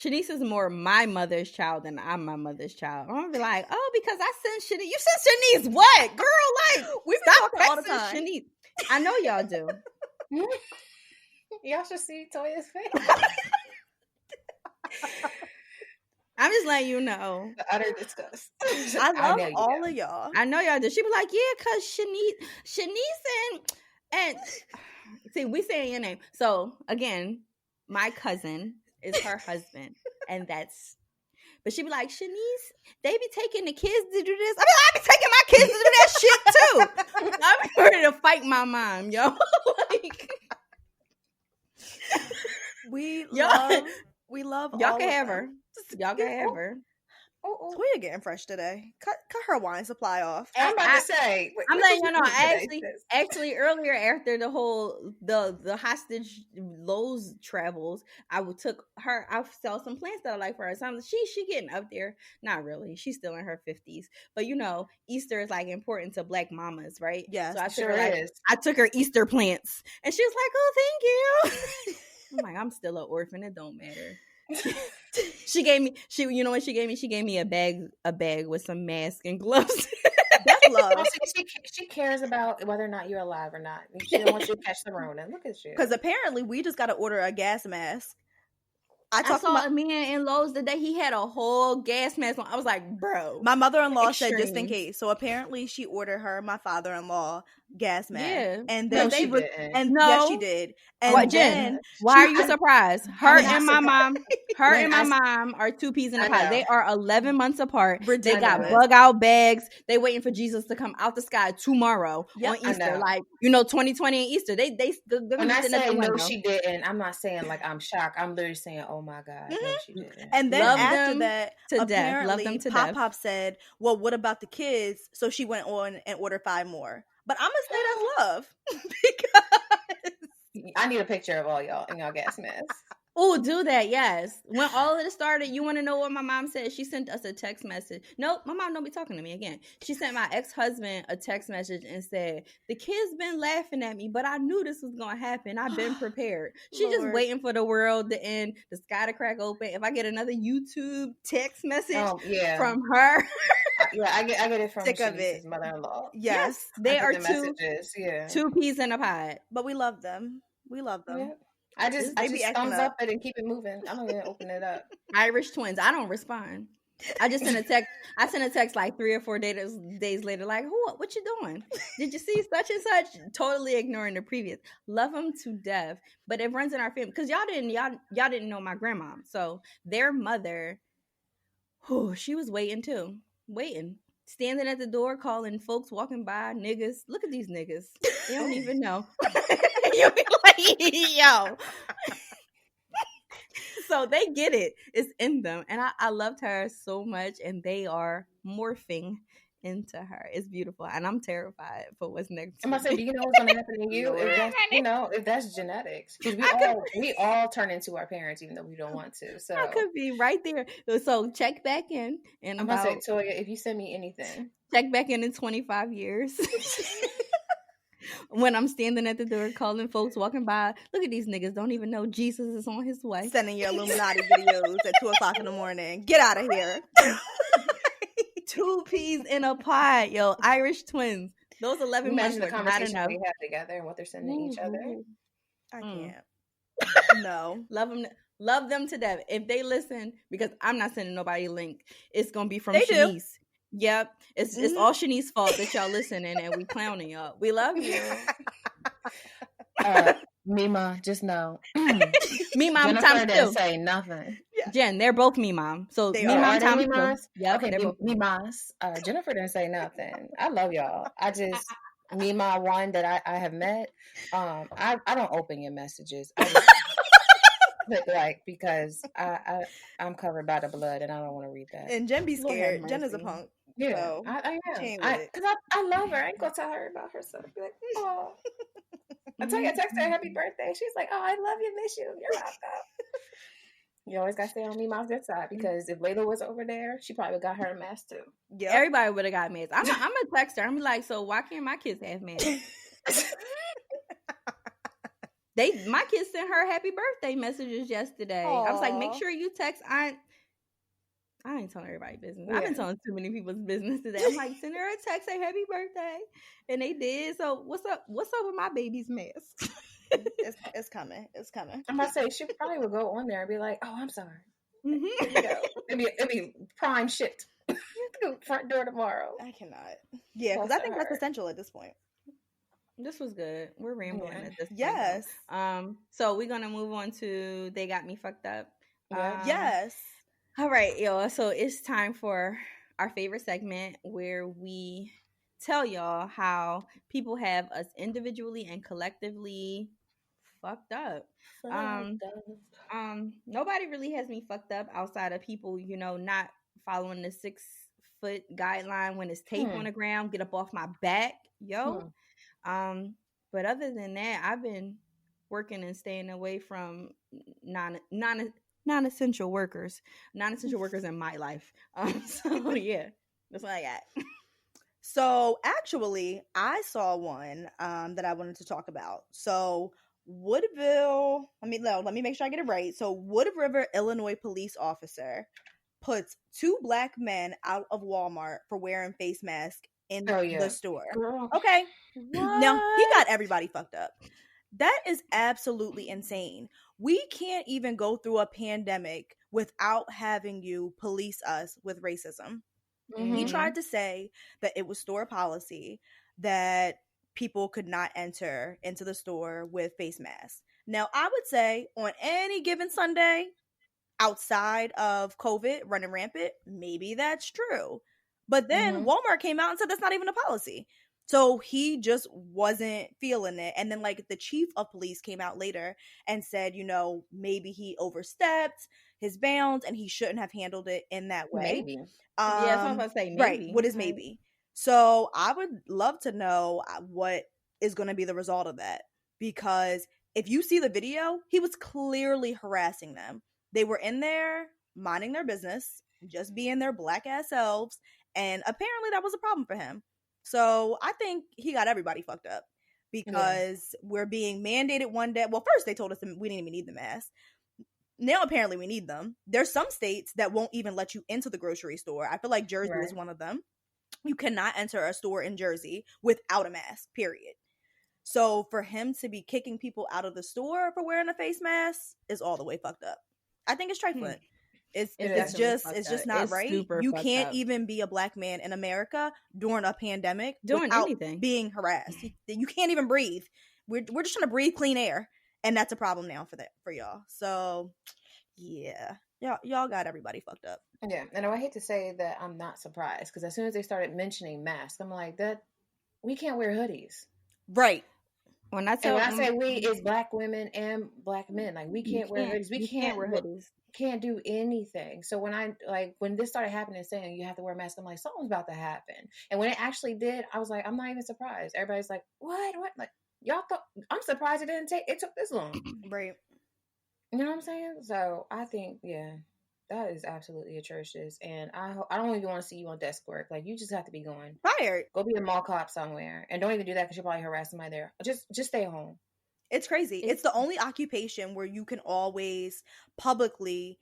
Shanice is more my mother's child than I'm my mother's child. I'm gonna be like, oh, because I sent Shanice. You sent Shanice what, girl? Like, we've been talking all the time. Shanice. I know y'all do. Y'all should see Toya's face. I'm just letting you know. The utter disgust. I love all of y'all. I know y'all do. She be like, yeah, cause Shanice and see, we saying your name. So again, my cousin is her husband, and that's. But she be like, Shanice, they be taking the kids to do this. I be taking my kids to do that shit too. I'm ready to fight my mom, yo. Like, we love y'all all can of have them. her. Y'all can have her. Toya getting fresh today. Cut her wine supply off. I'm about to say. I'm letting you know. Actually, earlier after the whole the hostage Lowe's travels, I took her. I sell some plants that I like for her. So she getting up there. Not really. She's still in her 50s. But you know, Easter is like important to Black mamas, right? Yes, so I sure is. I took her Easter plants, and she was like, "Oh, thank you." I'm like, I'm still an orphan. It don't matter. She gave me a bag with some masks and gloves. That's love. She cares about whether or not you're alive or not. She don't want you to catch the Rona. Look at you. Because apparently we just got to order a gas mask. I saw a man in Lowe's today. He had a whole gas mask on. I was like, bro. My mother-in-law said just in case. So apparently she ordered my father-in-law gas mask. Yeah. And then yes, she did. And what, Jen? Why are you surprised? Her and my mom are two peas in a pod. They are 11 months apart. They got bug out bags. They waiting for Jesus to come out the sky tomorrow on Easter. Like, 2020 and Easter. They're when I say no, she didn't. I'm not saying like I'm shocked. I'm literally saying, oh my God, no, she didn't. And then after that, to apparently, death. Love them to Pop said, well, what about the kids? So she went on and ordered 5 more. But I'm gonna say that's love because I need a picture of all y'all in y'all gas masks. Oh, do that, yes. When all of this started, you want to know what my mom said? She sent us a text message. Nope, my mom don't be talking to me again. She sent my ex-husband a text message and said, the kids been laughing at me, but I knew this was going to happen. I've been prepared. She just waiting for the world to end, the sky to crack open. If I get another YouTube text message from her. I get it from Shanice's mother-in-law. Yes. They are two peas in a pod. But we love them. Yeah. I just thumbs up it and keep it moving. I don't even open it up. Irish twins. I don't respond. I just sent a text. I sent a text like 3 or 4 days later, like, what you doing? Did you see such and such? Totally ignoring the previous. Love them to death, but it runs in our family because y'all didn't know my grandma. So their mother, she was waiting too, standing at the door, calling folks walking by niggas. Look at these niggas. They don't even know. You'll be like, yo. So they get it. It's in them. And I loved her so much. And they are morphing into her. It's beautiful. And I'm terrified for what's next. I'm going to say, do you know what's going to happen to you? If that's genetics. Because we all turn into our parents, even though we don't want to. So I could be right there. So check back in. And I'm going to say, Toya, if you send me anything. Check back in 25 years. When I'm standing at the door calling folks walking by, look at these niggas, don't even know Jesus is on his way. Sending your Illuminati videos at 2:00 in the morning. Get out of here. 2 peas in a pod, yo. Irish twins. Those 11 months the conversation we have together and what they're sending each other. I can't. No. Love them to death. If they listen, because I'm not sending nobody a link, it's gonna be from they Shanice. Do. Yep, it's all Shanice's fault that y'all listening and we clowning y'all. We love you. Mima, just know. Me mom Jennifer times didn't 2. say nothing. Yeah. Jen, they're both me mom. So me mom times 2. Yep, okay, Mimas. Jennifer didn't say nothing. I love y'all. I just Mima one that I have met. I don't open your messages. Like because I'm covered by the blood and I don't want to read that. And Jen be scared. Jen is a punk. Yeah, so I am. Because I love her. I ain't gonna tell her about herself. Be like, oh. I tell you, I text her happy birthday. She's like, oh, I love you, miss you. You're welcome. You always gotta stay on Mima's good side because if Layla was over there, she probably got her a mask too. Yeah, everybody would have got masks. I'm a texter. I'm like, so why can't my kids have masks? My kids sent her happy birthday messages yesterday. I was like, make sure you text Aunt. I ain't telling everybody business. I've been telling too many people's business today. I'm like, send her a text, say happy birthday, and they did. So what's up? What's up with my baby's mask? It's coming. It's coming. I'm about to say she probably would go on there and be like, "Oh, I'm sorry." Here you go. It'd be prime shipped front door tomorrow. I cannot. Yeah, because I think that's essential at this point. This was good. We're rambling at this point. Yes. So we're gonna move on to They Got Me Fucked Up. Yes. All right, y'all. So it's time for our favorite segment where we tell y'all how people have us individually and collectively fucked up. Nobody really has me fucked up outside of people, not following the 6-foot guideline when it's tape on the ground. Get up off my back, yo. But other than that, I've been working and staying away from non-essential workers in my life. So yeah, that's what I got. So actually, I saw one that I wanted to talk about. So Woodville, let me make sure I get it right. So Wood River, Illinois police officer puts 2 black men out of Walmart for wearing face masks in the store. Girl. Okay. What? Now, he got everybody fucked up. That is absolutely insane. We can't even go through a pandemic without having you police us with racism. Mm-hmm. He tried to say that it was store policy that people could not enter into the store with face masks. Now, I would say on any given Sunday, outside of COVID running rampant, maybe that's true. But then Walmart came out and said that's not even a policy. So he just wasn't feeling it. And then the chief of police came out later and said, maybe he overstepped his bounds and he shouldn't have handled it in that way. Maybe. Yeah, so I'm about to say maybe. Right. What is maybe? So I would love to know what is going to be the result of that. Because if you see the video, he was clearly harassing them. They were in there minding their business, just being their black ass selves. And apparently that was a problem for him. So I think he got everybody fucked up because we're being mandated one day. Well, first they told us we didn't even need the mask. Now apparently we need them. There's some states that won't even let you into the grocery store. I feel like Jersey is one of them. You cannot enter a store in Jersey without a mask, period. So for him to be kicking people out of the store for wearing a face mask is all the way fucked up. I think it's trifling. It's just not right. You can't even be a black man in America during a pandemic without being harassed. You can't even breathe. We're just trying to breathe clean air, and that's a problem now for y'all. So yeah, y'all got everybody fucked up. Yeah, and I hate to say that I'm not surprised because as soon as they started mentioning masks, I'm like, that we can't wear hoodies, right? When I say we, it's black women and black men. Like we can't wear hoodies. We can't wear hoodies. Can't do anything. So when this started happening, saying you have to wear a mask, I'm like, something's about to happen. And when it actually did, I was like, I'm not even surprised. Everybody's like, what? Like y'all thought? I'm surprised it took this long. Right. You know what I'm saying? So I think, that is absolutely atrocious. And I don't even want to see you on desk work. Like you just have to be going fired. Go be a mall cop somewhere, and don't even do that because you'll probably harass somebody there. Just stay home. It's crazy. It's the only occupation where you can always publicly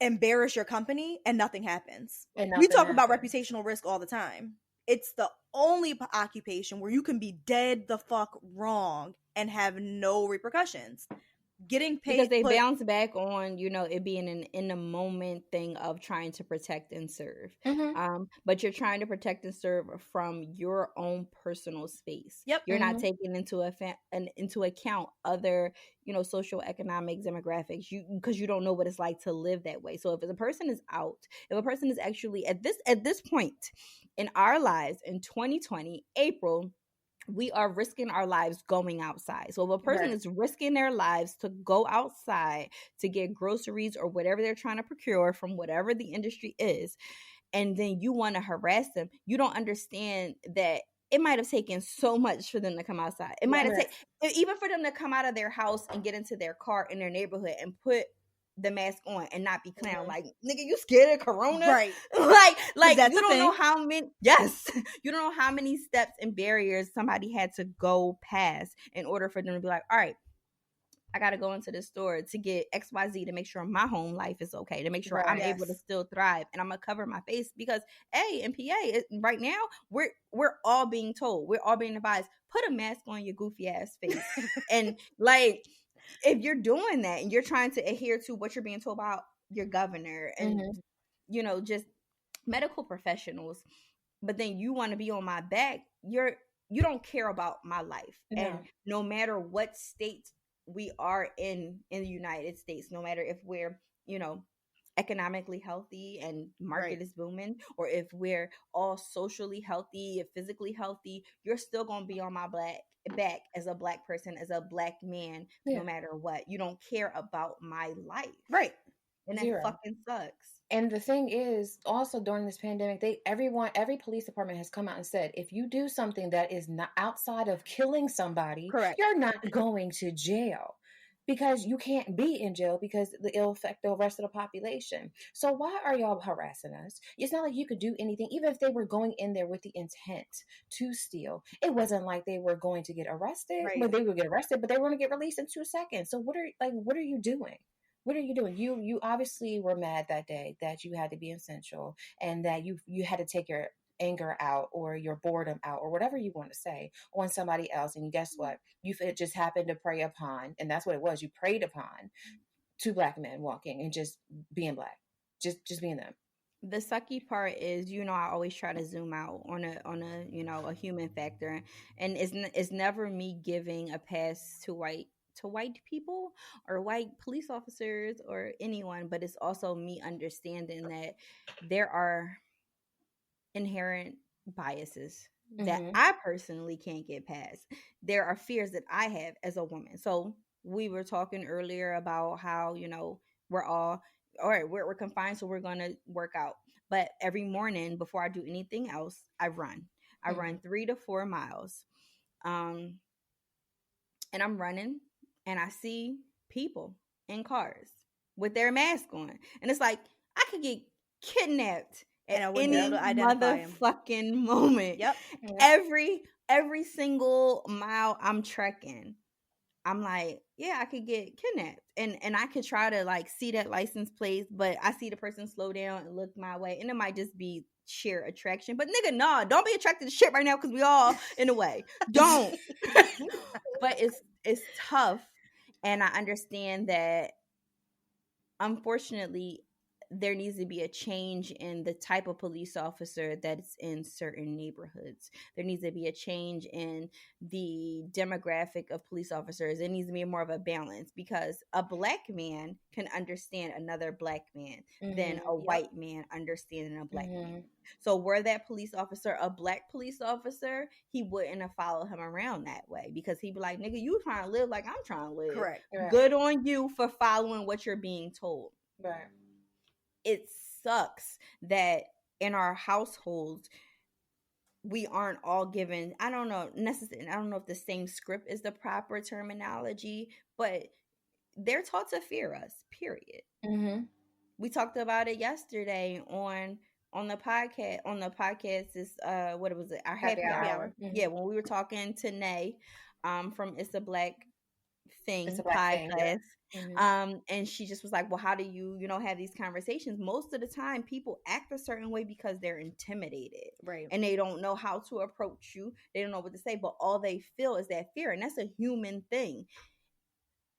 embarrass your company and nothing happens. We talk about reputational risk all the time. It's the only occupation where you can be dead the fuck wrong and have no repercussions. Getting paid because they bounce back on it being an in the moment thing of trying to protect and serve. But you're trying to protect and serve from your own personal space. Yep. You're not taking into account other social economic demographics because you don't know what it's like to live that way. So if a person is actually at this point in our lives in 2020 April, we are risking our lives going outside. So if a person is risking their lives to go outside to get groceries or whatever they're trying to procure from whatever the industry is, and then you want to harass them, you don't understand that it might have taken so much for them to come outside. It might have taken, even for them to come out of their house and get into their car in their neighborhood and put the mask on and not be clown like, nigga, you scared of corona? Right. like you don't know how many you don't know how many steps and barriers somebody had to go past in order for them to be like, all right, I got to go into the store to get XYZ to make sure my home life is okay, to make sure I'm able to still thrive, and I'm gonna cover my face because in PA right now we're all being told, we're all being advised, put a mask on your goofy ass face. And like, if you're doing that and you're trying to adhere to what you're being told about your governor and just medical professionals, but then you want to be on my back, you don't care about my life. And no matter what state we are in the United States, no matter if we're economically healthy and market is booming, or if we're all socially healthy, physically healthy, you're still gonna be on my back as a Black person, as a Black man, no matter what. You don't care about my life, right? And that fucking sucks. And the thing is, also during this pandemic, every police department has come out and said, if you do something that is not outside of killing somebody, you're not going to jail. Because you can't be in jail because it'll affect the rest of the population. So why are y'all harassing us? It's not like you could do anything, even if they were going in there with the intent to steal. It wasn't like they were going to get arrested. Well, they would get arrested, but they were going to get released in 2 seconds. So what are you doing? What are you doing? You obviously were mad that day that you had to be essential and that you had to take your anger out or your boredom out or whatever you want to say on somebody else. And guess what? You just happened to prey upon, and that's what it was. You preyed upon 2 Black men walking and just being Black, just being them. The sucky part is, I always try to zoom out on a a human factor, and it's never me giving a pass to white people or white police officers or anyone, but it's also me understanding that there are inherent biases that I personally can't get past. There are fears that I have as a woman. So we were talking earlier about how, we're all right, we're confined, so we're going to work out. But every morning before I do anything else, I run. I run 3 to 4 miles. And I'm running and I see people in cars with their mask on. And it's like, I could get kidnapped at any motherfucking moment. Yep. Every single mile I'm trekking, I'm like, yeah, I could get kidnapped. And I could try to see that license plate, but I see the person slow down and look my way, and it might just be sheer attraction. But nigga, nah, don't be attracted to shit right now because we all in a way. Don't. But it's tough, and I understand that unfortunately there needs to be a change in the type of police officer that's in certain neighborhoods. There needs to be a change in the demographic of police officers. It needs to be more of a balance, because a Black man can understand another Black man than a white man understanding a Black man. So were that police officer a Black police officer, he wouldn't have followed him around that way, because he'd be like, nigga, you trying to live like I'm trying to live. Correct. Good on you for following what you're being told. Right. It sucks that in our households we aren't all given, I don't know if the same script is the proper terminology, but they're taught to fear us, period. We talked about it yesterday on the podcast is what was it, our happy hour. Yeah, when we were talking to Nay from It's a Black Thing podcast. And she just was like, well, how do you have these conversations? Most of the time people act a certain way because they're intimidated, right? And they don't know how to approach you. They don't know what to say, but all they feel is that fear, and that's a human thing.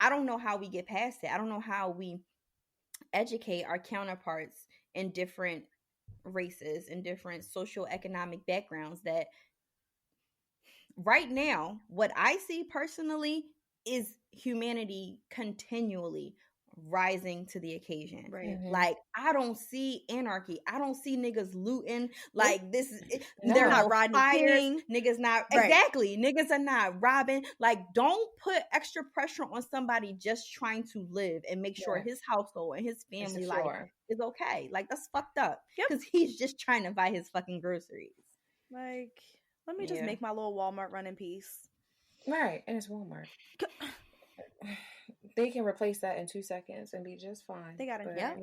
I don't know how we get past it. I don't know how we educate our counterparts in different races and different socioeconomic backgrounds that right now, what I see personally is humanity continually rising to rising. Right. Like, I don't see anarchy. I don't see niggas looting. Like, this is they're not riding fighting. Niggas not exactly. Niggas are not robbing. Like, don't put extra pressure on somebody just trying to live and make sure his household and his family life is okay. Like, that's fucked up. Because he's just trying to buy his fucking groceries. Like, let me just make my little Walmart run in peace. Right, and it's Walmart. They can replace that in 2 seconds and be just fine. They got it. Yeah.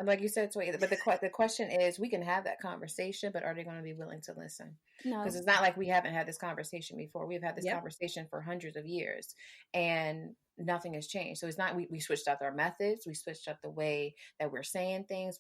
like you said, Toy, but the question is, we can have that conversation, but are they going to be willing to listen? No. Because it's not like we haven't had this conversation before. We've had this Yep. conversation for hundreds of years, and nothing has changed. So it's not we switched up our methods, we switched up the way that we're saying things.